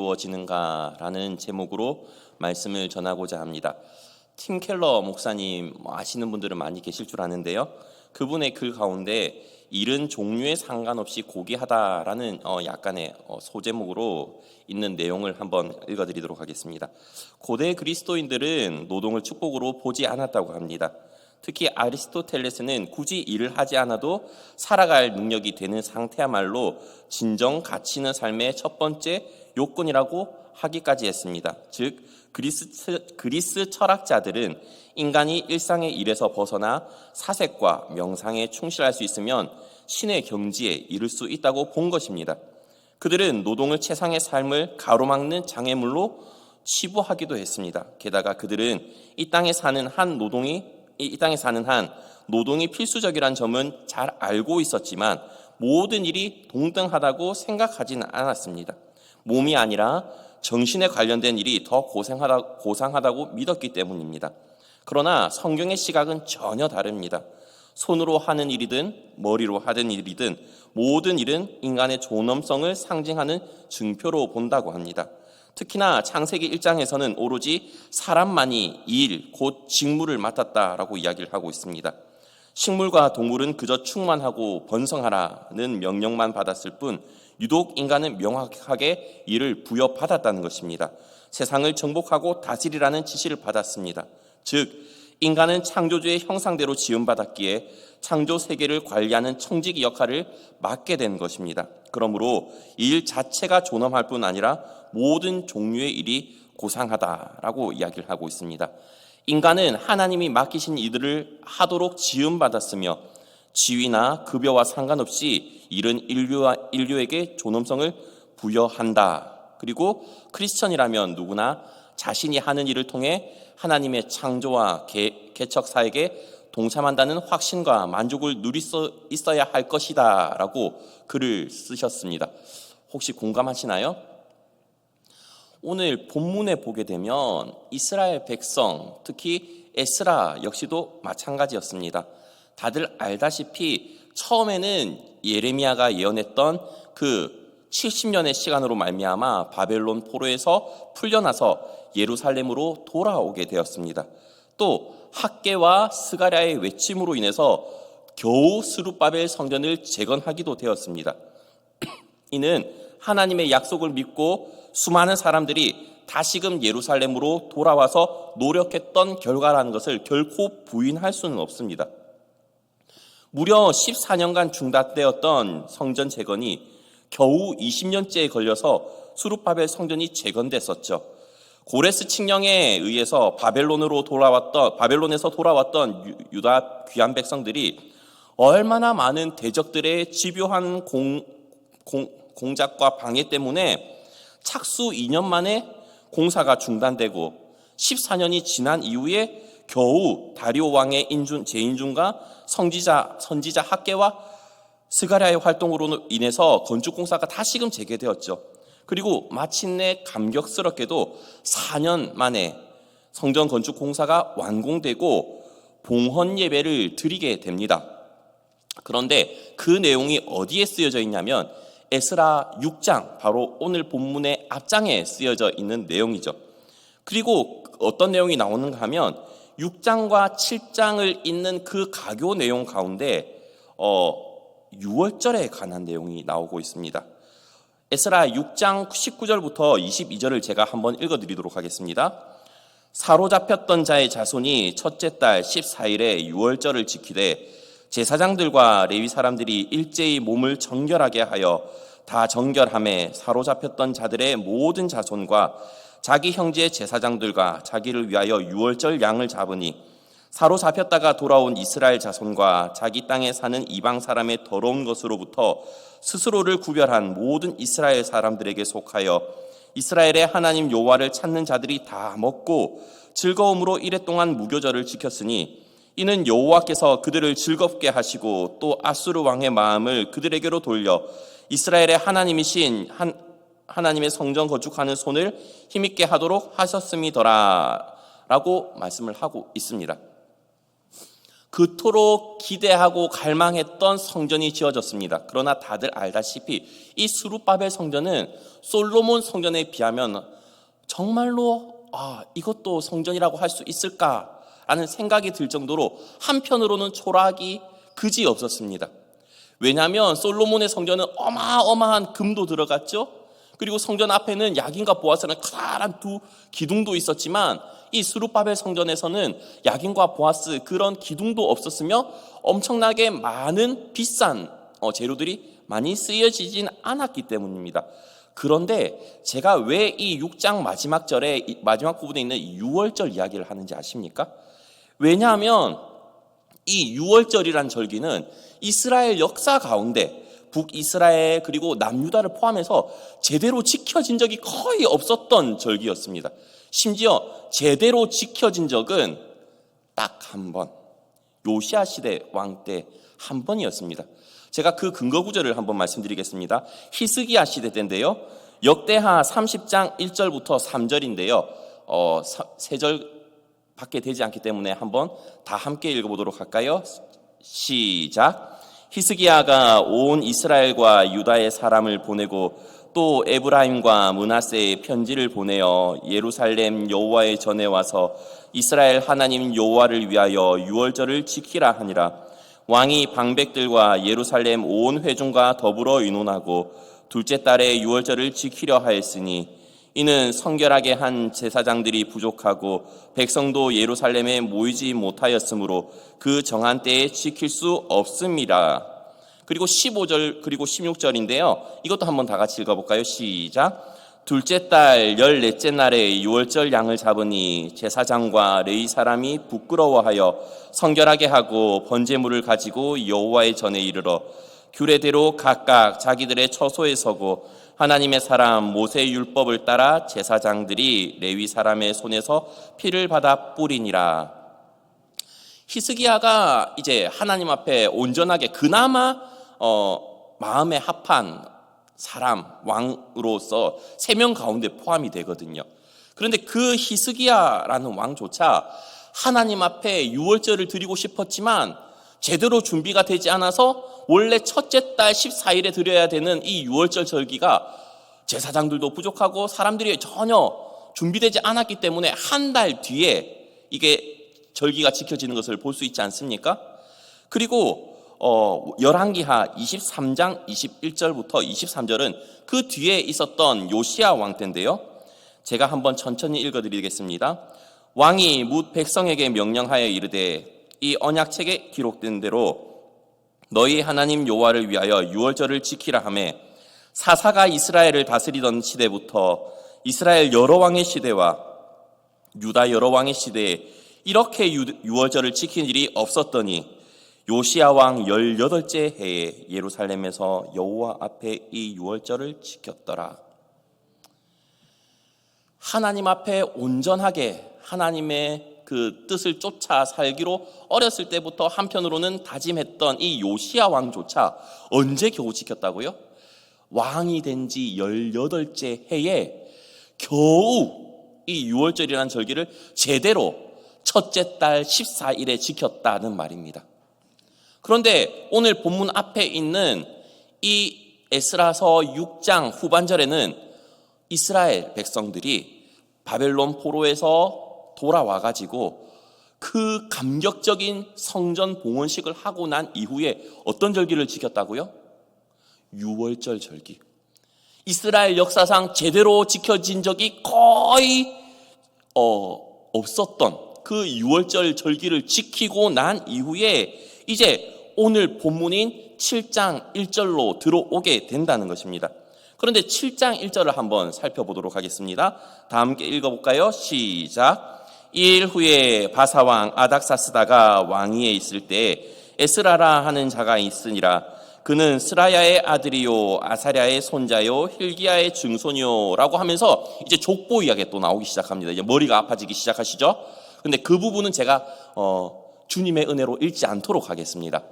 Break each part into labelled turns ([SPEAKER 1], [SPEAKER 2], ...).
[SPEAKER 1] 이루어지는가라는 제목으로 말씀을 전하고자 합니다. 팀 켈러 목사님 아시는 분들은 많이 계실 줄 아는데요. 그분의 글 가운데 일은 종류에 상관없이 고귀하다라는 약간의 소제목으로 있는 내용을 한번 읽어드리도록 하겠습니다. 고대 그리스도인들은 노동을 축복으로 보지 않았다고 합니다. 특히 아리스토텔레스는 굳이 일을 하지 않아도 살아갈 능력이 되는 상태야말로 진정 가치 있는 삶의 첫 번째 요건이라고 하기까지 했습니다. 즉 그리스 철학자들은 인간이 일상의 일에서 벗어나 사색과 명상에 충실할 수 있으면 신의 경지에 이를 수 있다고 본 것입니다. 그들은 노동을 최상의 삶을 가로막는 장애물로 치부하기도 했습니다. 게다가 그들은 이 땅에 사는 한 노동이 필수적이란 점은 잘 알고 있었지만 모든 일이 동등하다고 생각하지는 않았습니다. 몸이 아니라 정신에 관련된 일이 더 고상하다고 믿었기 때문입니다. 그러나 성경의 시각은 전혀 다릅니다. 손으로 하는 일이든 머리로 하는 일이든 모든 일은 인간의 존엄성을 상징하는 증표로 본다고 합니다. 특히나 창세기 1장에서는 오로지 사람만이 일, 곧 직무를 맡았다라고 이야기를 하고 있습니다. 식물과 동물은 그저 충만하고 번성하라는 명령만 받았을 뿐 유독 인간은 명확하게 이를 부여받았다는 것입니다. 세상을 정복하고 다스리라는 지시를 받았습니다. 즉 인간은 창조주의 형상대로 지음받았기에 창조 세계를 관리하는 청지기 역할을 맡게 된 것입니다. 그러므로 일 자체가 존엄할 뿐 아니라 모든 종류의 일이 고상하다라고 이야기를 하고 있습니다. 인간은 하나님이 맡기신 이들을 하도록 지음받았으며 지위나 급여와 상관없이 일은 인류에게 존엄성을 부여한다. 그리고 크리스천이라면 누구나 자신이 하는 일을 통해 하나님의 창조와 개척 사역에 동참한다는 확신과 만족을 누릴 수 있어야 할 것이다 라고 글을 쓰셨습니다. 혹시 공감하시나요? 오늘 본문에 보게 되면 이스라엘 백성, 특히 에스라 역시도 마찬가지였습니다. 다들 알다시피 처음에는 예레미야가 예언했던 그 70년의 시간으로 말미암아 바벨론 포로에서 풀려나서 예루살렘으로 돌아오게 되었습니다. 또 학개와 스가랴의 외침으로 인해서 겨우 스룹바벨 성전을 재건하기도 되었습니다. 이는 하나님의 약속을 믿고 수많은 사람들이 다시금 예루살렘으로 돌아와서 노력했던 결과라는 것을 결코 부인할 수는 없습니다. 무려 14년간 중단되었던 성전 재건이 겨우 20년째에 걸려서 스룹바벨 성전이 재건됐었죠. 고레스 칙령에 의해서 바벨론에서 돌아왔던 유다 귀한 백성들이 얼마나 많은 대적들의 집요한 공작과 방해 때문에 착수 2년 만에 공사가 중단되고 14년이 지난 이후에 겨우 다리오 왕의 재인준과 선지자 학개와 스가랴의 활동으로 인해서 건축 공사가 다시금 재개되었죠. 그리고 마침내 감격스럽게도 4년 만에 성전 건축 공사가 완공되고 봉헌 예배를 드리게 됩니다. 그런데 그 내용이 어디에 쓰여져 있냐면 에스라 6장, 바로 오늘 본문의 앞장에 쓰여져 있는 내용이죠. 그리고 어떤 내용이 나오는가 하면 6장과 7장을 잇는 그 가교 내용 가운데 6월절에 관한 내용이 나오고 있습니다. 에스라 6장 19절부터 22절을 제가 한번 읽어드리도록 하겠습니다. 사로잡혔던 자의 자손이 첫째 달 14일에 6월절을 지키되 제사장들과 레위 사람들이 일제히 몸을 정결하게 하여 다 정결함에 사로잡혔던 자들의 모든 자손과 자기 형제 제사장들과 자기를 위하여 6월절 양을 잡으니 사로잡혔다가 돌아온 이스라엘 자손과 자기 땅에 사는 이방 사람의 더러운 것으로부터 스스로를 구별한 모든 이스라엘 사람들에게 속하여 이스라엘의 하나님 여호와를 찾는 자들이 다 먹고 즐거움으로 이랫동안 무교절을 지켰으니 이는 여호와께서 그들을 즐겁게 하시고 또 아수르 왕의 마음을 그들에게로 돌려 이스라엘의 하나님이신 하나님의 성전 건축하는 손을 힘있게 하도록 하셨음이더라 라고 말씀을 하고 있습니다. 그토록 기대하고 갈망했던 성전이 지어졌습니다. 그러나 다들 알다시피 이 스룹바벨 성전은 솔로몬 성전에 비하면 정말로 이것도 성전이라고 할 수 있을까라는 생각이 들 정도로 한편으로는 초라하기 그지 없었습니다. 왜냐하면 솔로몬의 성전은 어마어마한 금도 들어갔죠. 그리고 성전 앞에는 야긴과 보아스라는 커다란 두 기둥도 있었지만 이 스룹바벨 성전에서는 야긴과 보아스 그런 기둥도 없었으며 엄청나게 많은 비싼 재료들이 많이 쓰여지진 않았기 때문입니다. 그런데 제가 왜 이 6장 마지막 절에 마지막 부분에 있는 6월절 이야기를 하는지 아십니까? 왜냐하면 이 6월절이란 절기는 이스라엘 역사 가운데 북이스라엘 그리고 남유다를 포함해서 제대로 지켜진 적이 거의 없었던 절기였습니다. 심지어 제대로 지켜진 적은 딱 한 번, 요시야 시대 왕 때 한 번이었습니다. 제가 그 근거 구절을 한번 말씀드리겠습니다. 히스기야 시대 때인데요. 역대하 30장 1절부터 3절인데요. 3절밖에 되지 않기 때문에 한번 다 함께 읽어보도록 할까요? 시작. 히스기야가 온 이스라엘과 유다의 사람을 보내고 또 에브라임과 므낫세의 편지를 보내어 예루살렘 여호와의 전에 와서 이스라엘 하나님 여호와를 위하여 유월절을 지키라 하니라. 왕이 방백들과 예루살렘 온 회중과 더불어 의논하고 둘째 달에 유월절을 지키려 하였으니 이는 성결하게 한 제사장들이 부족하고 백성도 예루살렘에 모이지 못하였으므로 그 정한 때에 지킬 수 없음이라. 그리고 15절 그리고 16절인데요. 이것도 한번 다 같이 읽어볼까요? 시작. 둘째 달 14째 날에 유월절 양을 잡으니 제사장과 레위 사람이 부끄러워하여 성결하게 하고 번제물을 가지고 여호와의 전에 이르러 규례대로 각각 자기들의 처소에 서고 하나님의 사람 모세의 율법을 따라 제사장들이 레위 사람의 손에서 피를 받아 뿌리니라. 히스기야가 이제 하나님 앞에 온전하게 그나마 마음에 합한 사람 왕으로서 3명 가운데 포함이 되거든요. 그런데 그 히스기야라는 왕조차 하나님 앞에 유월절을 드리고 싶었지만 제대로 준비가 되지 않아서 원래 첫째 달 14일에 드려야 되는 이 유월절 절기가 제사장들도 부족하고 사람들이 전혀 준비되지 않았기 때문에 한 달 뒤에 이게 절기가 지켜지는 것을 볼 수 있지 않습니까? 그리고 열왕기하 23장 21절부터 23절은 그 뒤에 있었던 요시야 왕 때인데요. 제가 한번 천천히 읽어드리겠습니다. 왕이 뭇 백성에게 명령하여 이르되 이 언약책에 기록된 대로 너희 하나님 여호와를 위하여 유월절을 지키라 하매 사사가 이스라엘을 다스리던 시대부터 이스라엘 여러 왕의 시대와 유다 여러 왕의 시대에 이렇게 유월절을 지킨 일이 없었더니 요시야 왕 18째 해에 예루살렘에서 여호와 앞에 이 유월절을 지켰더라. 하나님 앞에 온전하게 하나님의 그 뜻을 쫓아 살기로 어렸을 때부터 한편으로는 다짐했던 이 요시야 왕조차 언제 겨우 지켰다고요? 왕이 된 지 18째 해에 겨우 이 유월절이라는 절기를 제대로 첫째 달 14일에 지켰다는 말입니다. 그런데 오늘 본문 앞에 있는 이 에스라서 6장 후반절에는 이스라엘 백성들이 바벨론 포로에서 돌아와가지고 그 감격적인 성전 봉헌식을 하고 난 이후에 어떤 절기를 지켰다고요? 유월절 절기. 이스라엘 역사상 제대로 지켜진 적이 거의 없었던 그 유월절 절기를 지키고 난 이후에 이제 오늘 본문인 7장 1절로 들어오게 된다는 것입니다. 그런데 7장 1절을 한번 살펴보도록 하겠습니다. 다 함께 읽어볼까요? 시작. 2일 후에 바사왕 아닥사스다가 왕위에 있을 때 에스라라 하는 자가 있으니라. 그는 스라야의 아들이요 아사랴의 손자요 hil기야의 증손이요 라고 하면서 이제 족보 이야기가 또 나오기 시작합니다. 이제 머리가 아파지기 시작하시죠? 근데 그 부분은 제가 주님의 은혜로 읽지 않도록 하겠습니다.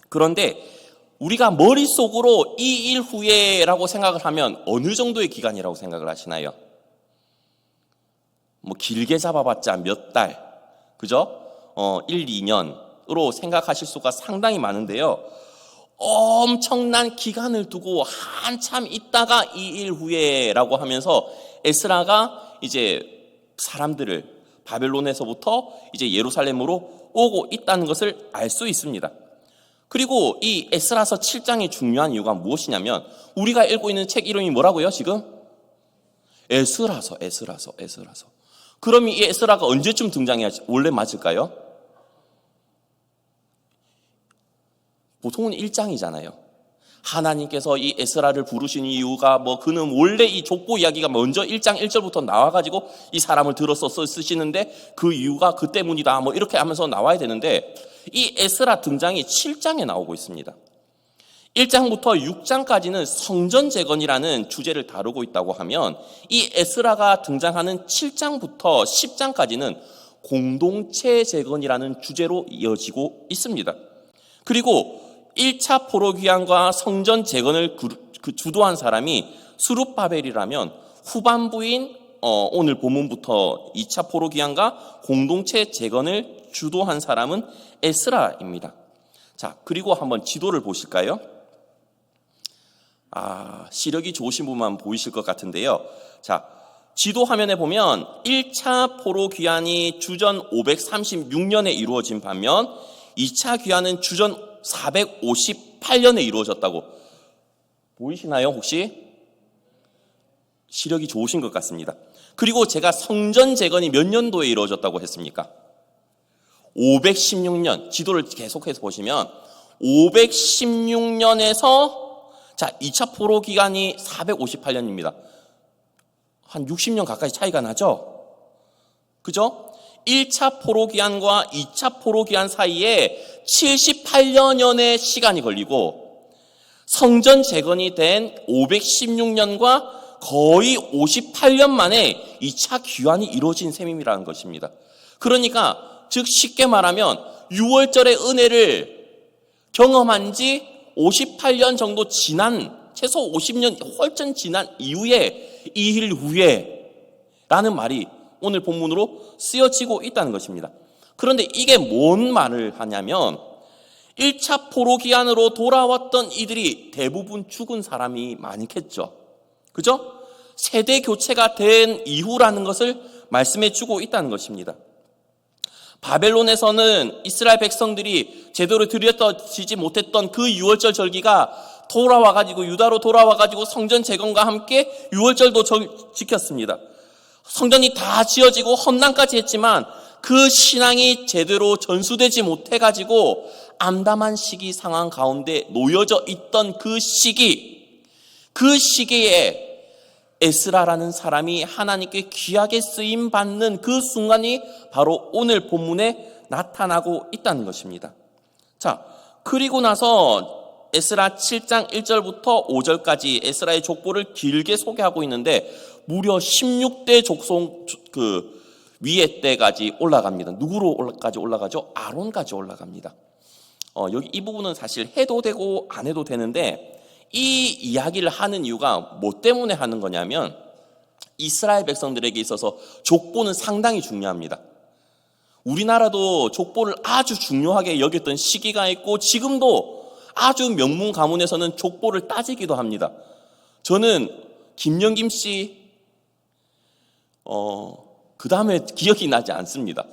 [SPEAKER 1] 그런데 우리가 머릿속으로 2일 후에라고 생각을 하면 어느 정도의 기간이라고 생각을 하시나요? 뭐 길게 잡아봤자 몇 달, 그죠? 1, 2년, 생각하실 수가 상당히 많은데요. 엄청난 기간을 두고 한참 있다가 2일 후에라고 하면서 에스라가 이제 사람들을 바벨론에서부터 이제 예루살렘으로 오고 있다는 것을 알 수 있습니다. 그리고 이 에스라서 7장이 중요한 이유가 무엇이냐면 우리가 읽고 있는 책 이름이 뭐라고요? 지금? 에스라서. 그럼 이 에스라가 언제쯤 등장해야 원래 맞을까요? 보통은 1장이잖아요. 하나님께서 이 에스라를 부르신 이유가 그는 원래 이 족보 이야기가 먼저 1장 1절부터 나와가지고 이 사람을 들어서 쓰시는데 그 이유가 그 때문이다 이렇게 하면서 나와야 되는데 이 에스라 등장이 7장에 나오고 있습니다. 1장부터 6장까지는 성전 재건이라는 주제를 다루고 있다고 하면 이 에스라가 등장하는 7장부터 10장까지는 공동체 재건이라는 주제로 이어지고 있습니다. 그리고 1차 포로귀환과 성전 재건을 주도한 사람이 스룹바벨이라면 후반부인 오늘 본문부터 2차 포로귀환과 공동체 재건을 주도한 사람은 에스라입니다. 자, 그리고 한번 지도를 보실까요? 시력이 좋으신 분만 보이실 것 같은데요. 자, 지도 화면에 보면 1차 포로귀환이 주전 536년에 이루어진 반면 2차 귀환은 주전 458년에 이루어졌다고 보이시나요? 혹시? 시력이 좋으신 것 같습니다. 그리고 제가 성전 재건이 몇 년도에 이루어졌다고 했습니까? 516년. 지도를 계속해서 보시면 516년에서 2차 포로 기간이 458년입니다. 한 60년 가까이 차이가 나죠? 그죠? 1차 포로기한과 2차 포로기한 사이에 78년의 시간이 걸리고 성전 재건이 된 516년과 거의 58년 만에 2차 귀환이 이루어진 셈이라는 것입니다. 그러니까 즉 쉽게 말하면 6월절의 은혜를 경험한 지 58년 정도 지난 최소 50년 훨씬 지난 이후에 2일 후에 라는 말이 오늘 본문으로 쓰여지고 있다는 것입니다. 그런데 이게 뭔 말을 하냐면 1차 포로기한으로 돌아왔던 이들이 대부분 죽은 사람이 많겠죠. 그죠? 세대 교체가 된 이후라는 것을 말씀해 주고 있다는 것입니다. 바벨론에서는 이스라엘 백성들이 제대로 드려지지 못했던 그 6월절 절기가 돌아와가지고 유다로 돌아와가지고 성전 재건과 함께 6월절도 지켰습니다. 성전이 다 지어지고 헌당까지 했지만 그 신앙이 제대로 전수되지 못해가지고 암담한 시기 상황 가운데 놓여져 있던 그 시기에 에스라라는 사람이 하나님께 귀하게 쓰임 받는 그 순간이 바로 오늘 본문에 나타나고 있다는 것입니다. 자, 그리고 나서 에스라 7장 1절부터 5절까지 에스라의 족보를 길게 소개하고 있는데 무려 16대 족속 위에 때까지 올라갑니다. 누구로까지 올라가죠? 아론까지 올라갑니다. 여기 이 부분은 사실 해도 되고 안 해도 되는데 이 이야기를 하는 이유가 뭐 때문에 하는 거냐면 이스라엘 백성들에게 있어서 족보는 상당히 중요합니다. 우리나라도 족보를 아주 중요하게 여겼던 시기가 있고 지금도 아주 명문 가문에서는 족보를 따지기도 합니다. 저는 김영김 씨 그 다음에 기억이 나지 않습니다.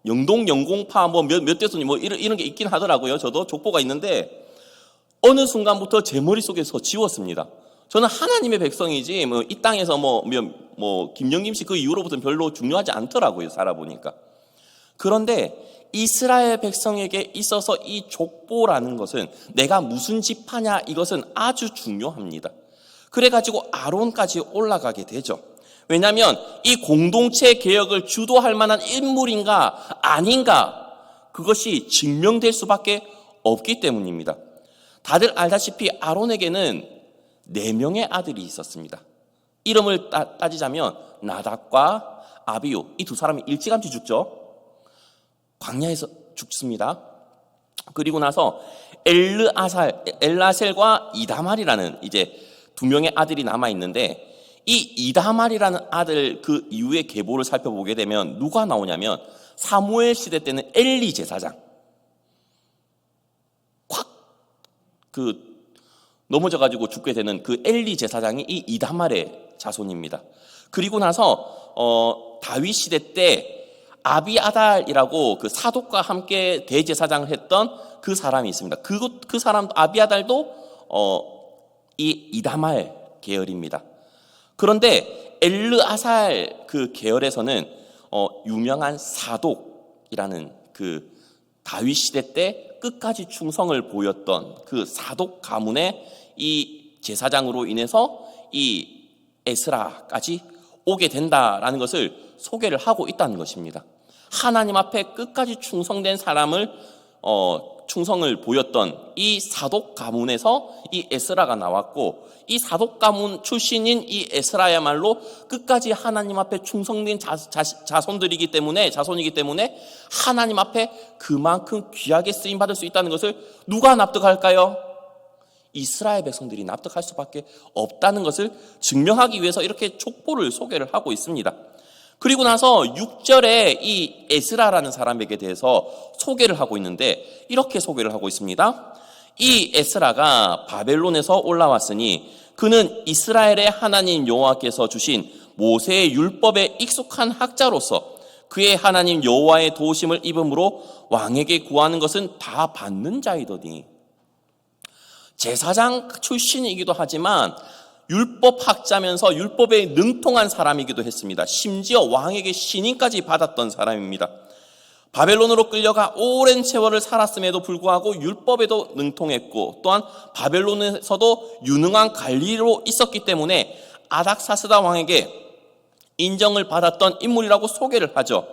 [SPEAKER 1] 영동 영공파 몇 대손이 이런 게 있긴 하더라고요. 저도 족보가 있는데 어느 순간부터 제 머릿속에서 지웠습니다. 저는 하나님의 백성이지 이 땅에서 김영김 씨 그 이후로부터는 별로 중요하지 않더라고요. 살아보니까. 그런데 이스라엘 백성에게 있어서 이 족보라는 것은 내가 무슨 지파냐 이것은 아주 중요합니다. 그래가지고 아론까지 올라가게 되죠. 왜냐하면 이 공동체 개혁을 주도할 만한 인물인가 아닌가 그것이 증명될 수밖에 없기 때문입니다. 다들 알다시피 아론에게는 4명의 아들이 있었습니다. 이름을 따지자면 나답과 아비우 이 두 사람이 일찌감치 죽죠. 광야에서 죽습니다. 그리고 나서 엘라셀과 이다말이라는 이제 2명의 아들이 남아 있는데 이 이다말이라는 아들 그 이후의 계보를 살펴보게 되면 누가 나오냐면 사무엘 시대 때는 엘리 제사장, 넘어져가지고 죽게 되는 그 엘리 제사장이 이 이다말의 자손입니다. 그리고 나서 다윗 시대 때 아비아달이라고 그 사독과 함께 대제사장을 했던 그 사람이 있습니다. 그 사람 아비아달도 이 이다말 계열입니다. 그런데 엘르아살 그 계열에서는 유명한 사독이라는 그 다윗 시대 때 끝까지 충성을 보였던 그 사독 가문의 이 제사장으로 인해서 이 에스라까지 오게 된다라는 것을 소개를 하고 있다는 것입니다. 하나님 앞에 끝까지 충성된 사람을 충성을 보였던 이 사독 가문에서 이 에스라가 나왔고, 이 사독 가문 출신인 이 에스라야말로 끝까지 하나님 앞에 충성된 자손이기 때문에 하나님 앞에 그만큼 귀하게 쓰임 받을 수 있다는 것을 누가 납득할까요? 이스라엘 백성들이 납득할 수밖에 없다는 것을 증명하기 위해서 이렇게 족보를 소개를 하고 있습니다. 그리고 나서 6절에 이 에스라라는 사람에게 대해서 소개를 하고 있는데 이렇게 소개를 하고 있습니다. 이 에스라가 바벨론에서 올라왔으니 그는 이스라엘의 하나님 여호와께서 주신 모세의 율법에 익숙한 학자로서 그의 하나님 여호와의 도우심을 입음으로 왕에게 구하는 것은 다 받는 자이더니, 제사장 출신이기도 하지만 율법학자면서 율법에 능통한 사람이기도 했습니다. 심지어 왕에게 신임까지 받았던 사람입니다. 바벨론으로 끌려가 오랜 세월을 살았음에도 불구하고 율법에도 능통했고, 또한 바벨론에서도 유능한 관리로 있었기 때문에 아닥사스다 왕에게 인정을 받았던 인물이라고 소개를 하죠.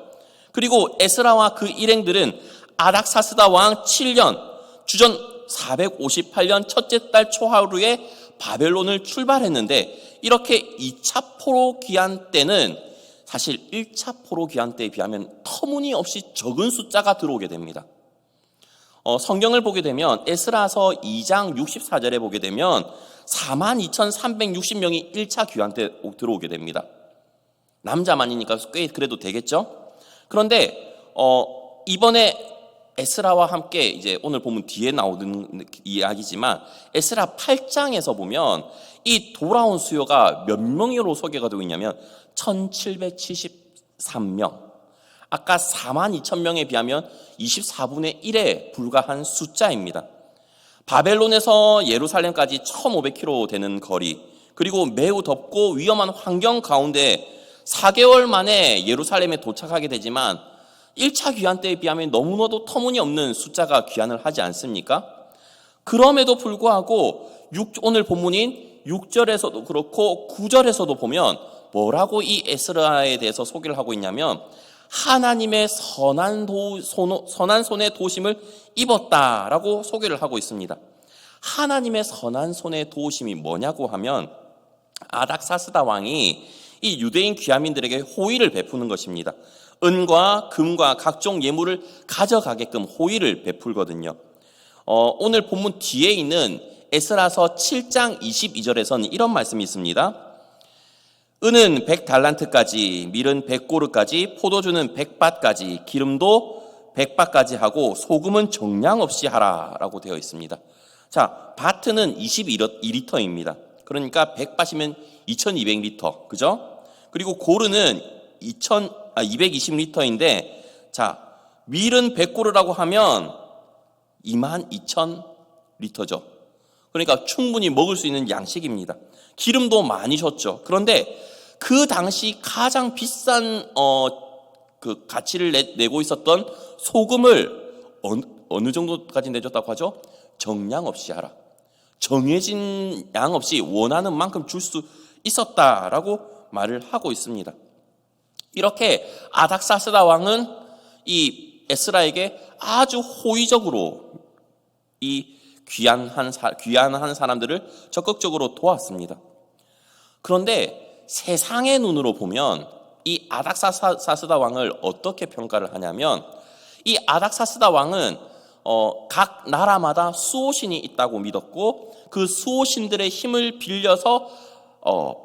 [SPEAKER 1] 그리고 에스라와 그 일행들은 아닥사스다 왕 7년 주전 458년 첫째 달 초하루에 바벨론을 출발했는데, 이렇게 2차 포로 기한 때는 사실 1차 포로 기한 때에 비하면 터무니없이 적은 숫자가 들어오게 됩니다. 성경을 보게 되면 에스라서 2장 64절에 보게 되면 42,360명이 1차 귀환 때 들어오게 됩니다. 남자만이니까 꽤 그래도 되겠죠? 그런데 이번에 에스라와 함께 이제 오늘 보면 뒤에 나오는 이야기지만 에스라 8장에서 보면 이 돌아온 수요가 몇 명으로 소개가 되고 있냐면 1773명. 아까 42,000명에 비하면 24분의 1에 불과한 숫자입니다. 바벨론에서 예루살렘까지 1500km 되는 거리, 그리고 매우 덥고 위험한 환경 가운데 4개월 만에 예루살렘에 도착하게 되지만 1차 귀환 때에 비하면 너무나도 터무니없는 숫자가 귀환을 하지 않습니까? 그럼에도 불구하고 오늘 본문인 6절에서도 그렇고 9절에서도 보면 뭐라고 이 에스라에 대해서 소개를 하고 있냐면 하나님의 선한 손의 도우심을 입었다라고 소개를 하고 있습니다. 하나님의 선한 손의 도우심이 뭐냐고 하면 아닥사스다 왕이 이 유대인 귀하민들에게 호의를 베푸는 것입니다. 은과 금과 각종 예물을 가져가게끔 호의를 베풀거든요. 오늘 본문 뒤에 있는 에스라서 7장 22절에서는 이런 말씀이 있습니다. 은은 100달란트까지, 밀은 100고르까지, 포도주는 100밭까지, 기름도 100밭까지 하고 소금은 정량 없이 하라라고 되어 있습니다. 자, 바트는 22리터입니다. 그러니까 100밭이면 2200리터, 그죠? 그리고 고르는 220리터인데, 자, 밀은 100고르라고 하면 22,000리터죠. 그러니까 충분히 먹을 수 있는 양식입니다. 기름도 많이 줬죠. 그런데 그 당시 가장 비싼 그 가치를 내고 있었던 소금을 어느 정도까지 내줬다고 하죠? 정량 없이 하라. 정해진 양 없이 원하는 만큼 줄 수 있었다라고 말을 하고 있습니다. 이렇게 아닥사스다 왕은 이 에스라에게 아주 호의적으로 이 귀환한 사람들을 적극적으로 도왔습니다. 그런데 세상의 눈으로 보면 이 아닥사스다 왕을 어떻게 평가를 하냐면, 이 아닥사스다 왕은 각 나라마다 수호신이 있다고 믿었고, 그 수호신들의 힘을 빌려서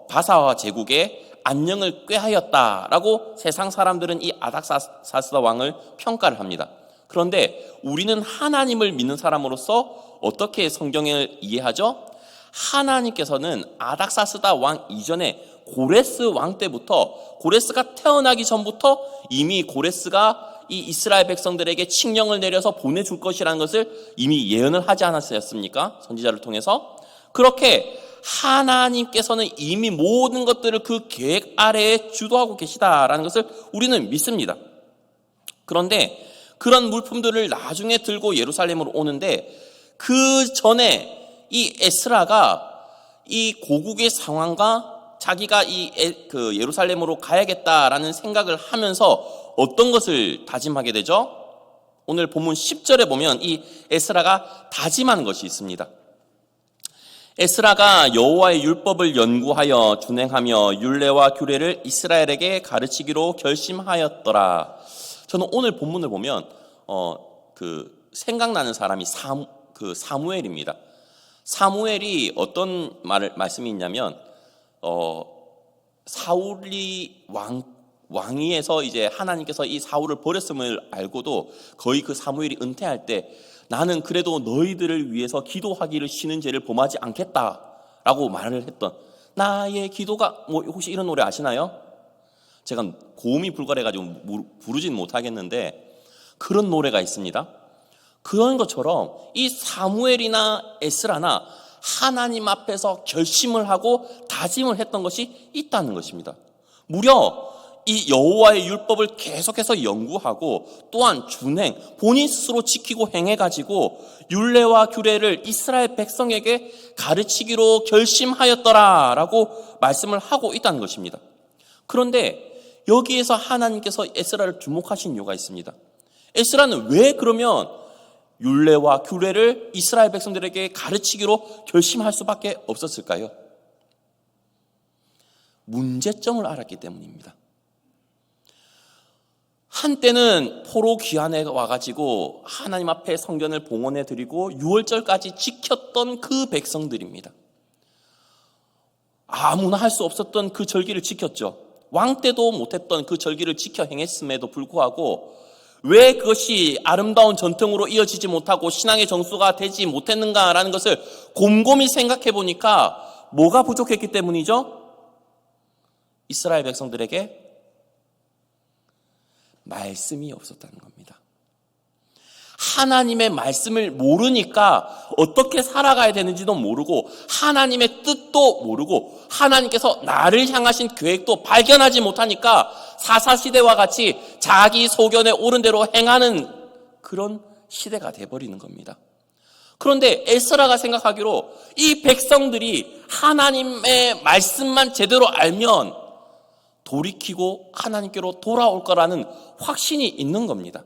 [SPEAKER 1] 바사와 제국에 안녕을 꾀하였다라고 세상 사람들은 이 아닥사스다 왕을 평가를 합니다. 그런데 우리는 하나님을 믿는 사람으로서 어떻게 성경을 이해하죠? 하나님께서는 아닥사스다 왕 이전에 고레스 왕 때부터, 고레스가 태어나기 전부터 이미 고레스가 이 이스라엘 백성들에게 칙령을 내려서 보내줄 것이라는 것을 이미 예언을 하지 않았습니까? 선지자를 통해서. 그렇게 하나님께서는 이미 모든 것들을 그 계획 아래에 주도하고 계시다라는 것을 우리는 믿습니다. 그런데 그런 물품들을 나중에 들고 예루살렘으로 오는데, 그 전에 이 에스라가 이 고국의 상황과 자기가 그 예루살렘으로 가야겠다라는 생각을 하면서 어떤 것을 다짐하게 되죠? 오늘 본문 10절에 보면 이 에스라가 다짐하는 것이 있습니다. 에스라가 여호와의 율법을 연구하여 준행하며 율례와 규례를 이스라엘에게 가르치기로 결심하였더라. 저는 오늘 본문을 보면 생각나는 사람이 사무엘입니다. 사무엘이 어떤 말씀이 있냐면 사울이 왕위에서 이제 하나님께서 이 사울을 버렸음을 알고도 거의 그 사무엘이 은퇴할 때 나는 그래도 너희들을 위해서 기도하기를 쉬는 죄를 범하지 않겠다라고 말을 했던, 나의 기도가 혹시 이런 노래 아시나요? 제가 고음이 불가해가지고 부르진 못하겠는데 그런 노래가 있습니다. 그런 것처럼 이 사무엘이나 에스라나 하나님 앞에서 결심을 하고 다짐을 했던 것이 있다는 것입니다. 무려 이 여호와의 율법을 계속해서 연구하고 또한 준행, 본인 스스로 지키고 행해가지고 율례와 규례를 이스라엘 백성에게 가르치기로 결심하였더라라고 말씀을 하고 있다는 것입니다. 그런데 여기에서 하나님께서 에스라를 주목하신 이유가 있습니다. 에스라는 왜 그러면 율례와 규례를 이스라엘 백성들에게 가르치기로 결심할 수밖에 없었을까요? 문제점을 알았기 때문입니다. 한때는 포로 귀환에 와가지고 하나님 앞에 성전을 봉헌해 드리고 유월절까지 지켰던 그 백성들입니다. 아무나 할 수 없었던 그 절기를 지켰죠. 왕 때도 못했던 그 절기를 지켜 행했음에도 불구하고 왜 그것이 아름다운 전통으로 이어지지 못하고 신앙의 정수가 되지 못했는가라는 것을 곰곰이 생각해 보니까 뭐가 부족했기 때문이죠? 이스라엘 백성들에게 말씀이 없었다는 겁니다. 하나님의 말씀을 모르니까 어떻게 살아가야 되는지도 모르고 하나님의 뜻도 모르고 하나님께서 나를 향하신 계획도 발견하지 못하니까 사사시대와 같이 자기 소견에 옳은 대로 행하는 그런 시대가 돼버리는 겁니다. 그런데 에스라가 생각하기로 이 백성들이 하나님의 말씀만 제대로 알면 돌이키고 하나님께로 돌아올 거라는 확신이 있는 겁니다.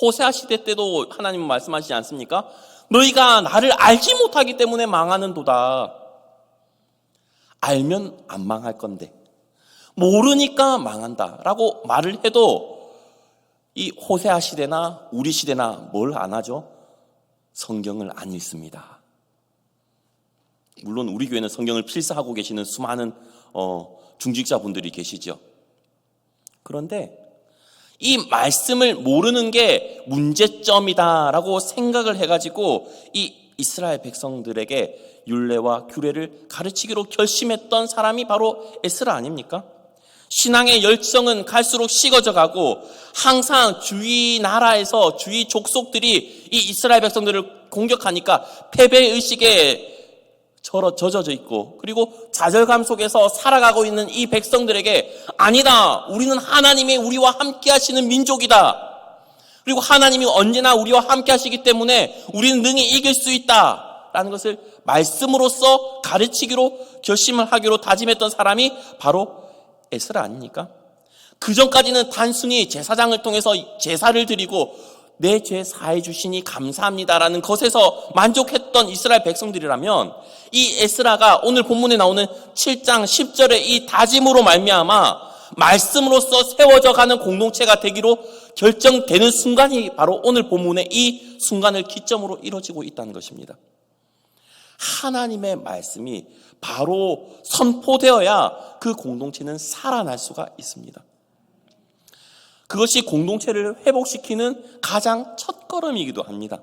[SPEAKER 1] 호세아 시대 때도 하나님은 말씀하시지 않습니까? 너희가 나를 알지 못하기 때문에 망하는도다. 알면 안 망할 건데 모르니까 망한다라고 말을 해도 이 호세아 시대나 우리 시대나 뭘 안 하죠? 성경을 안 읽습니다. 물론 우리 교회는 성경을 필사하고 계시는 수많은 중직자분들이 계시죠. 그런데 이 말씀을 모르는 게 문제점이다라고 생각을 해가지고 이 이스라엘 백성들에게 율례와 규례를 가르치기로 결심했던 사람이 바로 에스라 아닙니까? 신앙의 열정은 갈수록 식어져 가고 항상 주위 나라에서 주위 족속들이 이 이스라엘 백성들을 공격하니까 패배의식에 젖어져 있고 그리고 좌절감 속에서 살아가고 있는 이 백성들에게 아니다, 우리는 하나님이 우리와 함께 하시는 민족이다. 그리고 하나님이 언제나 우리와 함께 하시기 때문에 우리는 능히 이길 수 있다라는 것을 말씀으로써 가르치기로 결심을 하기로 다짐했던 사람이 바로 에스라 아닙니까? 그전까지는 단순히 제사장을 통해서 제사를 드리고 내 죄 사해 주시니 감사합니다라는 것에서 만족했던 이스라엘 백성들이라면 이 에스라가 오늘 본문에 나오는 7장 10절의 이 다짐으로 말미암아 말씀으로서 세워져 가는 공동체가 되기로 결정되는 순간이 바로 오늘 본문의 이 순간을 기점으로 이루어지고 있다는 것입니다. 하나님의 말씀이 바로 선포되어야 그 공동체는 살아날 수가 있습니다. 그것이 공동체를 회복시키는 가장 첫걸음이기도 합니다.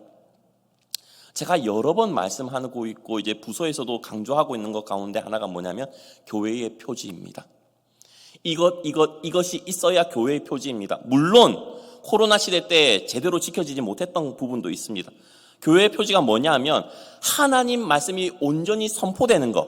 [SPEAKER 1] 제가 여러 번 말씀하고 있고 이제 부서에서도 강조하고 있는 것 가운데 하나가 뭐냐면 교회의 표지입니다. 이것이 있어야 교회의 표지입니다. 물론 코로나 시대 때 제대로 지켜지지 못했던 부분도 있습니다. 교회의 표지가 뭐냐 하면 하나님 말씀이 온전히 선포되는 것,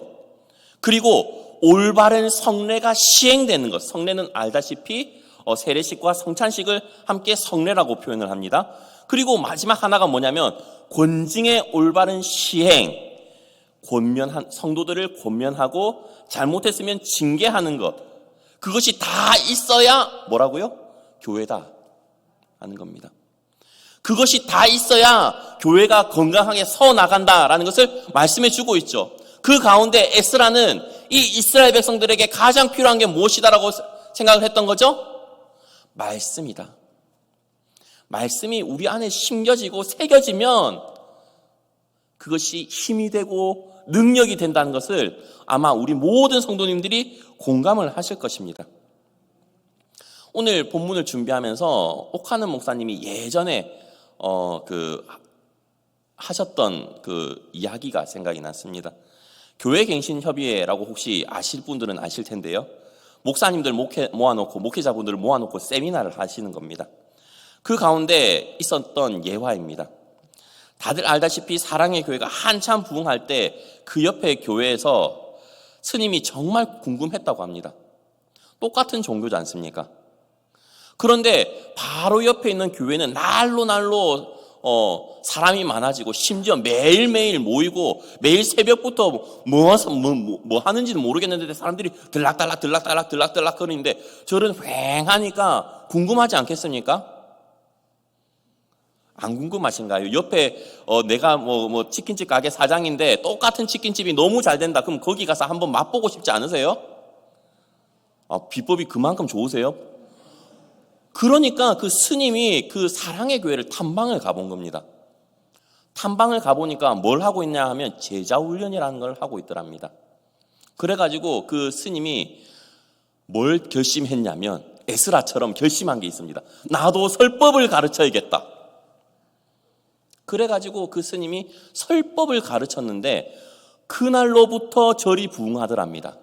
[SPEAKER 1] 그리고 올바른 성례가 시행되는 것. 성례는 알다시피 세례식과 성찬식을 함께 성례라고 표현을 합니다. 그리고 마지막 하나가 뭐냐면 권징의 올바른 시행, 성도들을 권면하고 잘못했으면 징계하는 것. 그것이 다 있어야 뭐라고요? 교회다 하는 겁니다. 그것이 다 있어야 교회가 건강하게 서나간다라는 것을 말씀해 주고 있죠. 그 가운데 에스라는 이 이스라엘 백성들에게 가장 필요한 게 무엇이다라고 생각을 했던 거죠? 말씀이다. 말씀이 우리 안에 심겨지고 새겨지면 그것이 힘이 되고 능력이 된다는 것을 아마 우리 모든 성도님들이 공감을 하실 것입니다. 오늘 본문을 준비하면서 옥하는 목사님이 예전에 하셨던 그 이야기가 생각이 났습니다. 교회갱신협의회라고 혹시 아실 분들은 아실 텐데요. 목사님들 목회자분들을 모아놓고 세미나를 하시는 겁니다. 그 가운데 있었던 예화입니다. 다들 알다시피 사랑의 교회가 한참 부흥할 때 그 옆에 교회에서 스님이 정말 궁금했다고 합니다. 똑같은 종교지 않습니까? 그런데 바로 옆에 있는 교회는 날로 사람이 많아지고 심지어 매일매일 모이고 매일 새벽부터 뭐 하는지는 모르겠는데 사람들이 들락달락 거리는데 저는 휑하니까 궁금하지 않겠습니까? 안 궁금하신가요? 옆에 내가 치킨집 가게 사장인데 똑같은 치킨집이 너무 잘 된다. 그럼 거기 가서 한번 맛보고 싶지 않으세요? 비법이 그만큼 좋으세요? 그러니까 그 스님이 그 사랑의 교회를 탐방을 가본 겁니다. 탐방을 가보니까 뭘 하고 있냐 하면 제자훈련이라는 걸 하고 있더랍니다. 그래가지고 그 스님이 뭘 결심했냐면 에스라처럼 결심한 게 있습니다. 나도 설법을 가르쳐야겠다. 그래가지고 그 스님이 설법을 가르쳤는데 그날로부터 절이 부흥하더랍니다.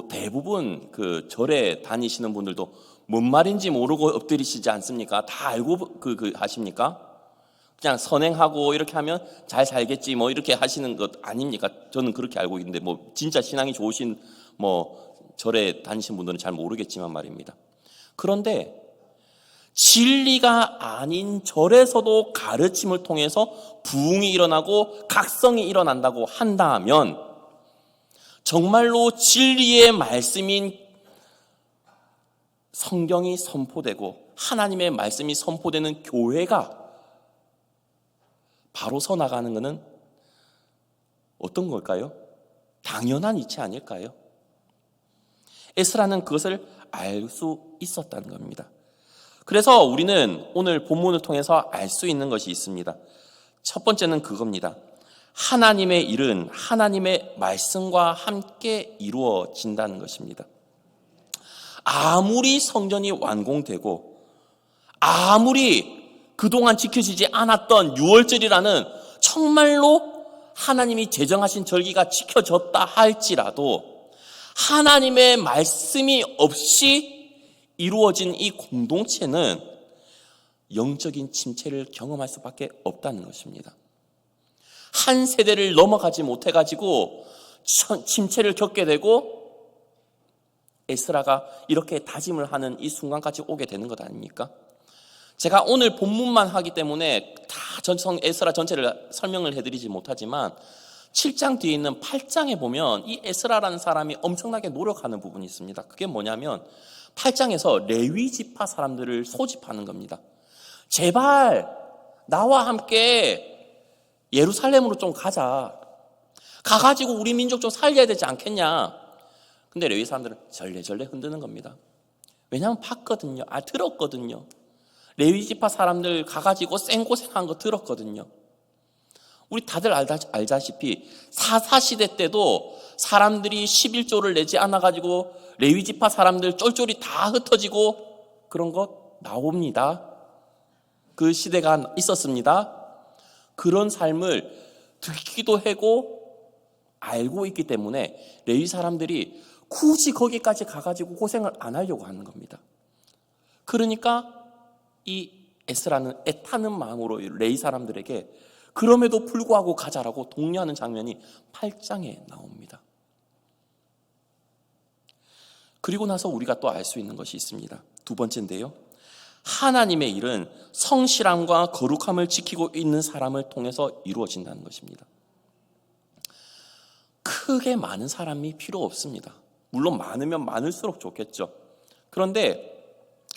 [SPEAKER 1] 대부분 그 절에 다니시는 분들도 뭔 말인지 모르고 엎드리시지 않습니까? 다 알고 하십니까? 그냥 선행하고 이렇게 하면 잘 살겠지 이렇게 하시는 것 아닙니까? 저는 그렇게 알고 있는데 진짜 신앙이 좋으신 절에 다니신 분들은 잘 모르겠지만 말입니다. 그런데 진리가 아닌 절에서도 가르침을 통해서 부흥이 일어나고 각성이 일어난다고 한다면 정말로 진리의 말씀인 성경이 선포되고 하나님의 말씀이 선포되는 교회가 바로 서 나가는 것은 어떤 걸까요? 당연한 이치 아닐까요? 에스라는 그것을 알 수 있었다는 겁니다. 그래서 우리는 오늘 본문을 통해서 알 수 있는 것이 있습니다. 첫 번째는 그겁니다. 하나님의 일은 하나님의 말씀과 함께 이루어진다는 것입니다. 아무리 성전이 완공되고 아무리 그동안 지켜지지 않았던 유월절이라는 정말로 하나님이 제정하신 절기가 지켜졌다 할지라도 하나님의 말씀이 없이 이루어진 이 공동체는 영적인 침체를 경험할 수밖에 없다는 것입니다. 한 세대를 넘어가지 못해가지고 침체를 겪게 되고 에스라가 이렇게 다짐을 하는 이 순간까지 오게 되는 것 아닙니까? 제가 오늘 본문만 하기 때문에 다 에스라 전체를 설명을 해드리지 못하지만 7장 뒤에 있는 8장에 보면 이 에스라라는 사람이 엄청나게 노력하는 부분이 있습니다. 그게 뭐냐면 8장에서 레위 지파 사람들을 소집하는 겁니다. 제발 나와 함께 예루살렘으로 좀 가자. 가가지고 우리 민족 좀 살려야 되지 않겠냐. 근데 레위 사람들은 절레절레 흔드는 겁니다. 왜냐하면 봤거든요. 들었거든요. 레위 지파 사람들 가가지고 생고생한 거 들었거든요. 우리 다들 알다시피 사사시대 때도 사람들이 11조를 내지 않아가지고 레위지파 사람들 쫄쫄이 다 흩어지고 그런 것 나옵니다. 그 시대가 있었습니다. 그런 삶을 듣기도 하고 알고 있기 때문에 레위 사람들이 굳이 거기까지 가가지고 고생을 안 하려고 하는 겁니다. 그러니까 이 에스라는 애타는 마음으로 레위 사람들에게 그럼에도 불구하고 가자라고 독려하는 장면이 8장에 나옵니다. 그리고 나서 우리가 또 알 수 있는 것이 있습니다. 두 번째인데요. 하나님의 일은 성실함과 거룩함을 지키고 있는 사람을 통해서 이루어진다는 것입니다. 크게 많은 사람이 필요 없습니다. 물론 많으면 많을수록 좋겠죠. 그런데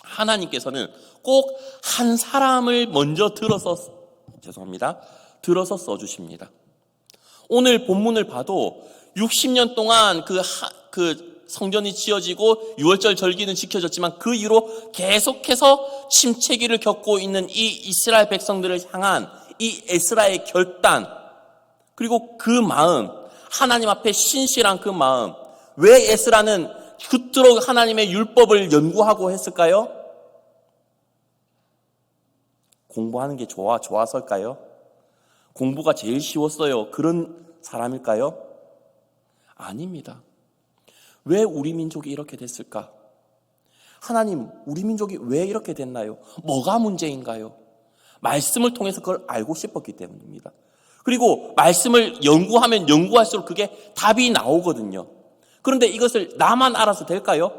[SPEAKER 1] 하나님께서는 꼭 한 사람을 먼저 들어서 써주십니다. 오늘 본문을 봐도 60년 동안 그 성전이 지어지고 유월절 절기는 지켜졌지만 그 이후로 계속해서 침체기를 겪고 있는 이 이스라엘 백성들을 향한 이 에스라의 결단, 그리고 그 마음, 하나님 앞에 신실한 그 마음, 왜 에스라는 그토록 하나님의 율법을 연구하고 했을까요? 공부하는 게 좋아서일까요? 공부가 제일 쉬웠어요. 그런 사람일까요? 아닙니다. 왜 우리 민족이 이렇게 됐을까? 하나님, 우리 민족이 왜 이렇게 됐나요? 뭐가 문제인가요? 말씀을 통해서 그걸 알고 싶었기 때문입니다. 그리고 말씀을 연구하면 연구할수록 그게 답이 나오거든요. 그런데 이것을 나만 알아서 될까요?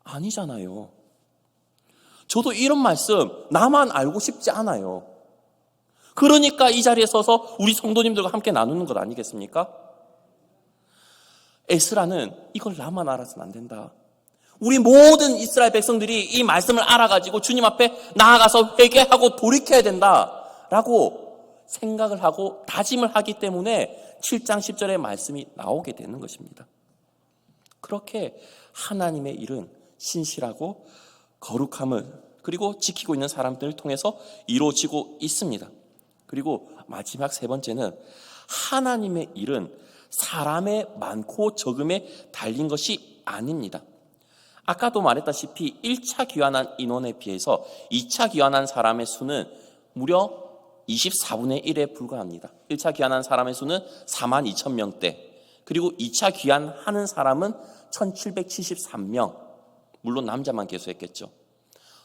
[SPEAKER 1] 아니잖아요. 저도 이런 말씀 나만 알고 싶지 않아요. 그러니까 이 자리에 서서 우리 성도님들과 함께 나누는 것 아니겠습니까? 에스라는 이걸 나만 알아서는 안 된다. 우리 모든 이스라엘 백성들이 이 말씀을 알아가지고 주님 앞에 나아가서 회개하고 돌이켜야 된다라고 생각을 하고 다짐을 하기 때문에 7장 10절의 말씀이 나오게 되는 것입니다. 그렇게 하나님의 일은 신실하고 거룩함을 그리고 지키고 있는 사람들을 통해서 이루어지고 있습니다. 그리고 마지막 세 번째는 하나님의 일은 사람의 많고 적음에 달린 것이 아닙니다. 아까도 말했다시피 1차 귀환한 인원에 비해서 2차 귀환한 사람의 수는 무려 24분의 1에 불과합니다. 1차 귀환한 사람의 수는 42,000명대, 그리고 2차 귀환하는 사람은 1773명, 물론 남자만 계수했겠죠.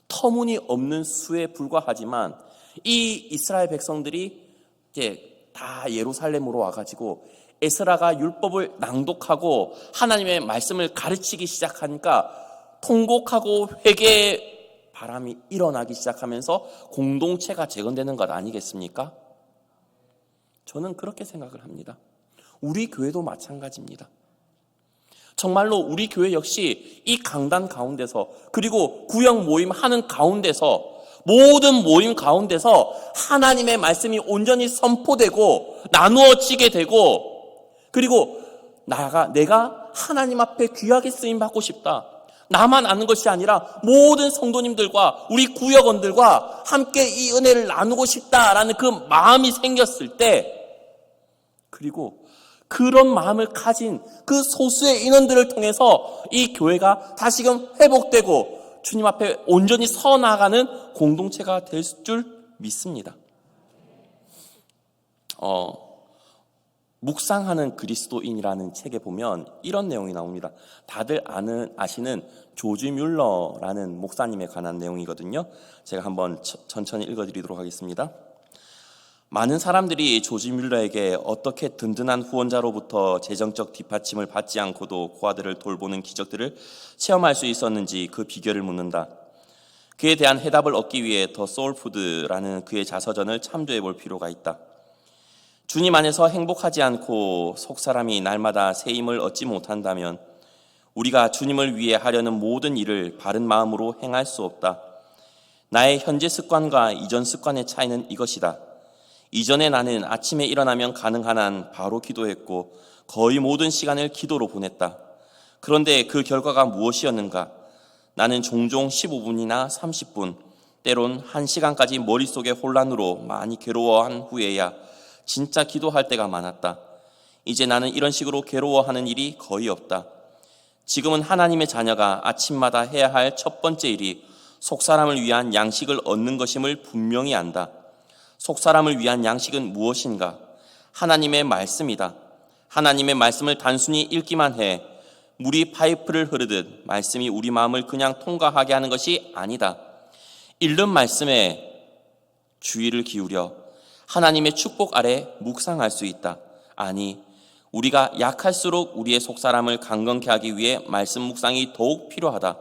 [SPEAKER 1] 터무니없는 수에 불과하지만 이 이스라엘 백성들이 이제 다 예루살렘으로 와가지고 에스라가 율법을 낭독하고 하나님의 말씀을 가르치기 시작하니까 통곡하고 회개의 바람이 일어나기 시작하면서 공동체가 재건되는 것 아니겠습니까? 저는 그렇게 생각을 합니다. 우리 교회도 마찬가지입니다. 정말로 우리 교회 역시 이 강단 가운데서, 그리고 구역 모임 하는 가운데서, 모든 모임 가운데서 하나님의 말씀이 온전히 선포되고 나누어지게 되고, 그리고 내가 하나님 앞에 귀하게 쓰임받고 싶다, 나만 아는 것이 아니라 모든 성도님들과 우리 구역원들과 함께 이 은혜를 나누고 싶다라는 그 마음이 생겼을 때, 그리고 그런 마음을 가진 그 소수의 인원들을 통해서 이 교회가 다시금 회복되고 주님 앞에 온전히 서 나가는 공동체가 될 줄 믿습니다. 묵상하는 그리스도인이라는 책에 보면 이런 내용이 나옵니다. 다들 아시는 조지 뮬러라는 목사님에 관한 내용이거든요. 제가 한번 천천히 읽어드리도록 하겠습니다. 많은 사람들이 조지 뮬러에게 어떻게 든든한 후원자로부터 재정적 뒷받침을 받지 않고도 고아들을 돌보는 기적들을 체험할 수 있었는지 그 비결을 묻는다. 그에 대한 해답을 얻기 위해 더 소울푸드라는 그의 자서전을 참조해 볼 필요가 있다. 주님 안에서 행복하지 않고 속사람이 날마다 새 힘을 얻지 못한다면 우리가 주님을 위해 하려는 모든 일을 바른 마음으로 행할 수 없다. 나의 현재 습관과 이전 습관의 차이는 이것이다. 이전에 나는 아침에 일어나면 가능한 한 바로 기도했고 거의 모든 시간을 기도로 보냈다. 그런데 그 결과가 무엇이었는가? 나는 종종 15분이나 30분, 때론 1시간까지 머릿속의 혼란으로 많이 괴로워한 후에야 진짜 기도할 때가 많았다. 이제 나는 이런 식으로 괴로워하는 일이 거의 없다. 지금은 하나님의 자녀가 아침마다 해야 할 첫 번째 일이 속사람을 위한 양식을 얻는 것임을 분명히 안다. 속사람을 위한 양식은 무엇인가? 하나님의 말씀이다. 하나님의 말씀을 단순히 읽기만 해 물이 파이프를 흐르듯 말씀이 우리 마음을 그냥 통과하게 하는 것이 아니다. 읽는 말씀에 주의를 기울여 하나님의 축복 아래 묵상할 수 있다. 아니, 우리가 약할수록 우리의 속사람을 강건케 하기 위해 말씀 묵상이 더욱 필요하다.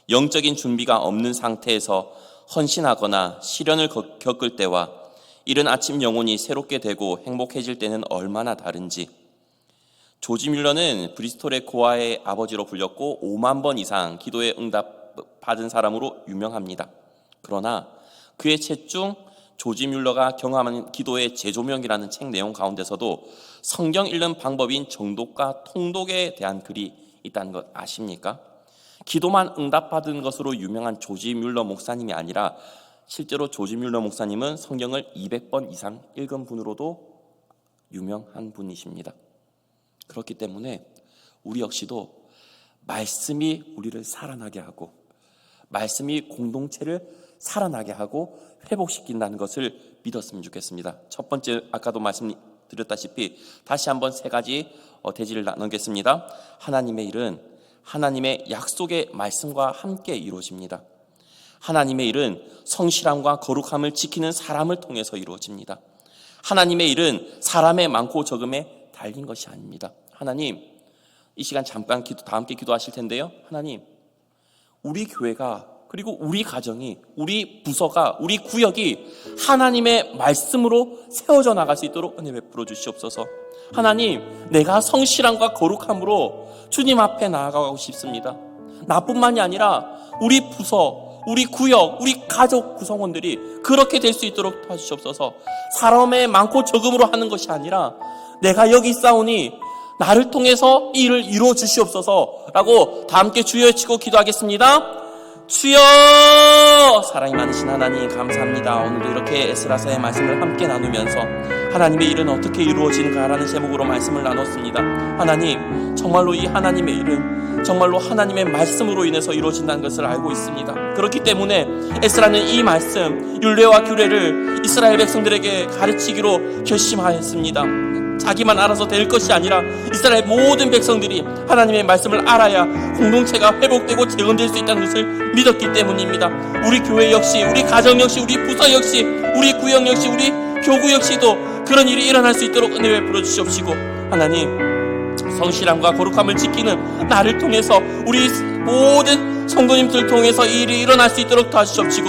[SPEAKER 1] 영적인 준비가 없는 상태에서 헌신하거나 시련을 겪을 때와 이른 아침 영혼이 새롭게 되고 행복해질 때는 얼마나 다른지. 조지 뮬러는 브리스톨의 고아의 아버지로 불렸고 5만 번 이상 기도에 응답 받은 사람으로 유명합니다. 그러나 그의 책 중 조지 뮬러가 경험하는 기도의 재조명이라는 책 내용 가운데서도 성경 읽는 방법인 정독과 통독에 대한 글이 있다는 것 아십니까? 기도만 응답받은 것으로 유명한 조지 뮬러 목사님이 아니라 실제로 조지 뮬러 목사님은 성경을 200번 이상 읽은 분으로도 유명한 분이십니다. 그렇기 때문에 우리 역시도 말씀이 우리를 살아나게 하고 말씀이 공동체를 살아나게 하고 회복시킨다는 것을 믿었으면 좋겠습니다. 첫 번째, 아까도 말씀드렸다시피 다시 한번 세 가지 대지를 나누겠습니다. 하나님의 일은 하나님의 약속의 말씀과 함께 이루어집니다. 하나님의 일은 성실함과 거룩함을 지키는 사람을 통해서 이루어집니다. 하나님의 일은 사람의 많고 적음에 달린 것이 아닙니다. 하나님, 이 시간 잠깐 다 함께 기도하실 텐데요. 하나님, 우리 교회가 그리고 우리 가정이, 우리 부서가, 우리 구역이 하나님의 말씀으로 세워져 나갈 수 있도록 은혜 베풀어 주시옵소서. 하나님, 내가 성실함과 거룩함으로 주님 앞에 나아가고 싶습니다. 나뿐만이 아니라 우리 부서, 우리 구역, 우리 가족 구성원들이 그렇게 될 수 있도록 도와주시옵소서. 사람의 많고 적음으로 하는 것이 아니라 내가 여기 있사오니 나를 통해서 이 일을 이루어 주시옵소서라고 다 함께 주여 외치고 기도하겠습니다. 주여! 사랑이 많으신 하나님 감사합니다. 오늘도 이렇게 에스라서의 말씀을 함께 나누면서 하나님의 일은 어떻게 이루어지는가라는 제목으로 말씀을 나눴습니다. 하나님, 정말로 이 하나님의 일은 정말로 하나님의 말씀으로 인해서 이루어진다는 것을 알고 있습니다. 그렇기 때문에 에스라는 이 말씀, 율례와 규례를 이스라엘 백성들에게 가르치기로 결심하였습니다. 자기만 알아서 될 것이 아니라 이스라엘 모든 백성들이 하나님의 말씀을 알아야 공동체가 회복되고 재건될 수 있다는 것을 믿었기 때문입니다. 우리 교회 역시, 우리 가정 역시, 우리 부서 역시, 우리 구역 역시, 우리 교구 역시도 그런 일이 일어날 수 있도록 은혜 베풀어 주시옵시고, 하나님, 성실함과 거룩함을 지키는 나를 통해서 우리 모든 성도님들 통해서 이 일이 일어날 수 있도록 도와주시옵시고,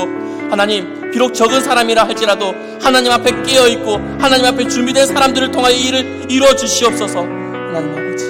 [SPEAKER 1] 하나님, 비록 적은 사람이라 할지라도 하나님 앞에 깨어있고 하나님 앞에 준비된 사람들을 통하여 이 일을 이루어 주시옵소서. 하나님 아버지,